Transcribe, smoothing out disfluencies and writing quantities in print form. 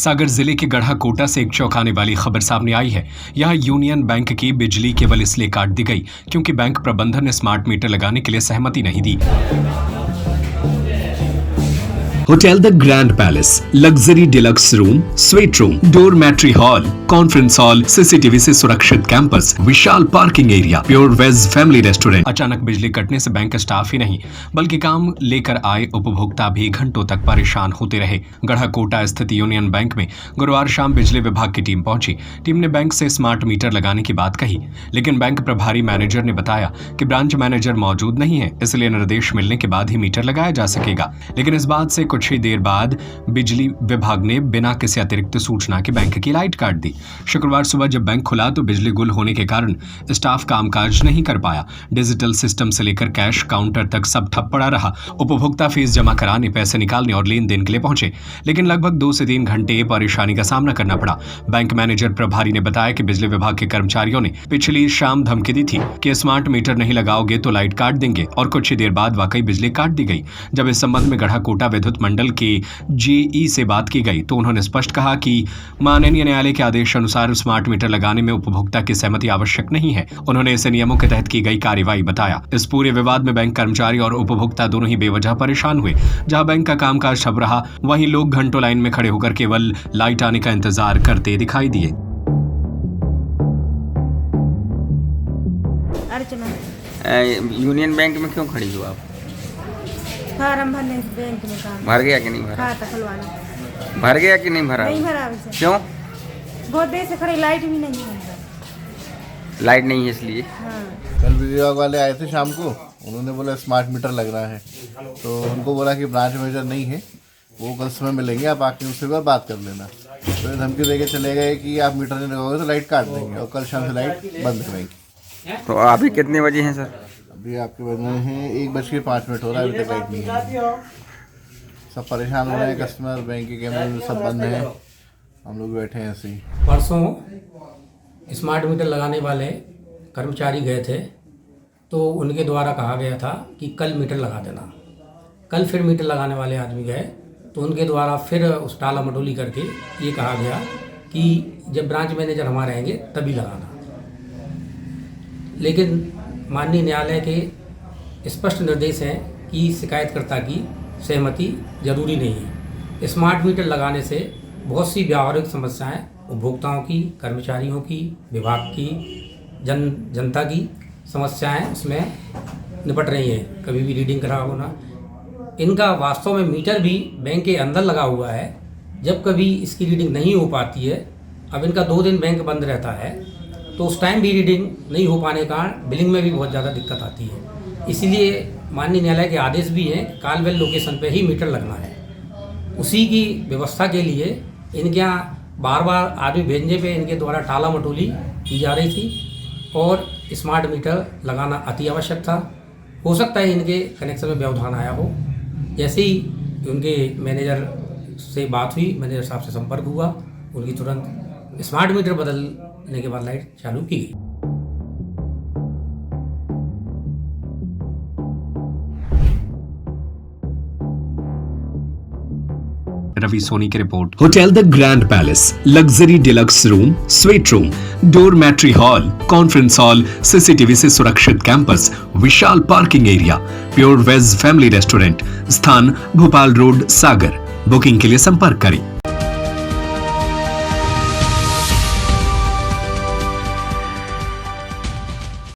सागर जिले के गढ़ा कोटा से एक चौंकाने वाली खबर सामने आई है। यहाँ यूनियन बैंक की बिजली केवल इसलिए काट दी गई क्योंकि बैंक प्रबंधन ने स्मार्ट मीटर लगाने के लिए सहमति नहीं दी। Hotel the grand palace, luxury deluxe room, suite room, dormitory hall, conference hall, CCTV से सुरक्षित कैंपस, विशाल parking area, pure veg family restaurant. अचानक बिजली कटने से बैंक स्टाफ ही नहीं बल्कि काम लेकर आए उपभोक्ता भी घंटों तक परेशान होते रहे। गढ़ा कोटा स्थित यूनियन बैंक में गुरुवार शाम बिजली विभाग की टीम पहुंची। टीम ने बैंक से स्मार्ट मीटर लगाने की बात कही, लेकिन बैंक प्रभारी मैनेजर ने बताया कि ब्रांच मैनेजर मौजूद नहीं है, इसलिए निर्देश मिलने के बाद ही मीटर लगाया जा सकेगा। लेकिन इस बात से कुछ ही देर बाद बिजली विभाग ने बिना किसी अतिरिक्त सूचना के बैंक की लाइट काट दी। शुक्रवार सुबह जब बैंक खुला तो बिजली गुल होने के कारण स्टाफ कामकाज नहीं कर पाया। डिजिटल सिस्टम से लेकर कैश काउंटर तक सब ठप पड़ा रहा। उपभोक्ता फीस जमा कराने, पैसे निकालने और लेन देन के लिए पहुंचे, लेकिन लगभग 2 से 3 घंटे परेशानी का सामना करना पड़ा। बैंक मैनेजर प्रभारी ने बताया कि बिजली विभाग के कर्मचारियों ने पिछली शाम धमकी दी थी कि स्मार्ट मीटर नहीं लगाओगे तो लाइट काट देंगे, और कुछ ही देर बाद वाकई बिजली काट दी गई। जब इस संबंध में गढ़ा कोटा विद्युत मंडल के जेई से बात की गई तो उन्होंने स्पष्ट कहा कि माननीय न्यायालय के आदेश अनुसार स्मार्ट मीटर लगाने में उपभोक्ता की सहमति आवश्यक नहीं है। उन्होंने इसे नियमों के तहत की गई कार्रवाई बताया। इस पूरे विवाद में बैंक कर्मचारी और उपभोक्ता दोनों ही बेवजह परेशान हुए। जहां बैंक का कामकाज ठप रहा, वहीं लोग घंटों लाइन में खड़े होकर केवल लाइट आने का इंतजार करते दिखाई दिए। यूनियन बैंक में क्यों खड़ी हो आप? फार्म भरने बैंक में काम। भर गया कि नहीं भरा? खाता खुलवाना। भर गया कि नहीं भरा? नहीं भरा अभी से। क्यों? बहुत देर से खड़ी, लाइट भी नहीं है। लाइट नहीं है इसलिए। हाँ। कल बिजली विभाग वाले आए थे शाम को, उन्होंने बोला स्मार्ट मीटर लगना है, तो उनको बोला कि ब्रांच मैनेजर नहीं है, वो कल समय मिलेंगे, आप आके उनसे बात कर लेना। तो धमकी दे के चले गए कि आप मीटर नहीं लगाओगे तो लाइट काट देंगे, और कल शाम से लाइट बंद करेंगे। तो अभी कितने बजे हैं सर? अभी आपके बजने हैं 1:05 हो रहा है, अभी तक लाइट नहीं है। सब परेशान हो रहे हैं कस्टमर, बैंक के कैमरे सब बंद हैं, हम लोग बैठे हैं ऐसे ही। परसों स्मार्ट मीटर लगाने वाले कर्मचारी गए थे तो उनके द्वारा कहा गया था कि कल मीटर लगा देना। कल फिर मीटर लगाने वाले आदमी गए तो उनके द्वारा फिर उस टाला मटोली करके ये कहा गया कि जब ब्रांच मैनेजर हमारे आएंगे तभी लगाना। लेकिन माननीय न्यायालय के स्पष्ट निर्देश हैं कि शिकायतकर्ता की सहमति जरूरी नहीं है। स्मार्ट मीटर लगाने से बहुत सी व्यावहारिक समस्याएं उपभोक्ताओं की, कर्मचारियों की, विभाग की, जनता की समस्याएं उसमें निपट रही हैं। कभी भी रीडिंग खराब होना, इनका वास्तव में मीटर भी बैंक के अंदर लगा हुआ है। जब कभी इसकी रीडिंग नहीं हो पाती है, अब इनका 2 दिन बैंक बंद रहता है, तो उस टाइम भी रीडिंग नहीं हो पाने के कारण बिलिंग में भी बहुत ज़्यादा दिक्कत आती है। इसीलिए माननीय न्यायालय के आदेश भी हैं कि कालवेल लोकेशन पे ही मीटर लगना है। उसी की व्यवस्था के लिए इनके यहाँ बार बार आदमी भेजने पे इनके द्वारा टाला मटोली की जा रही थी, और स्मार्ट मीटर लगाना अति आवश्यक था। हो सकता है इनके कनेक्शन में व्यवधान आया हो। जैसे ही उनके मैनेजर से बात हुई, मैनेजर साहब से संपर्क हुआ, उनकी तुरंत स्मार्ट मीटर बदलने के बाद लाइट चालू की गई। रवि सोनी की report. Hotel the grand palace, luxury deluxe room, suite room, dormitory hall, conference hall, CCTV से सुरक्षित कैंपस, विशाल parking area, pure veg family restaurant. स्थान भोपाल रोड, सागर। बुकिंग के लिए संपर्क करें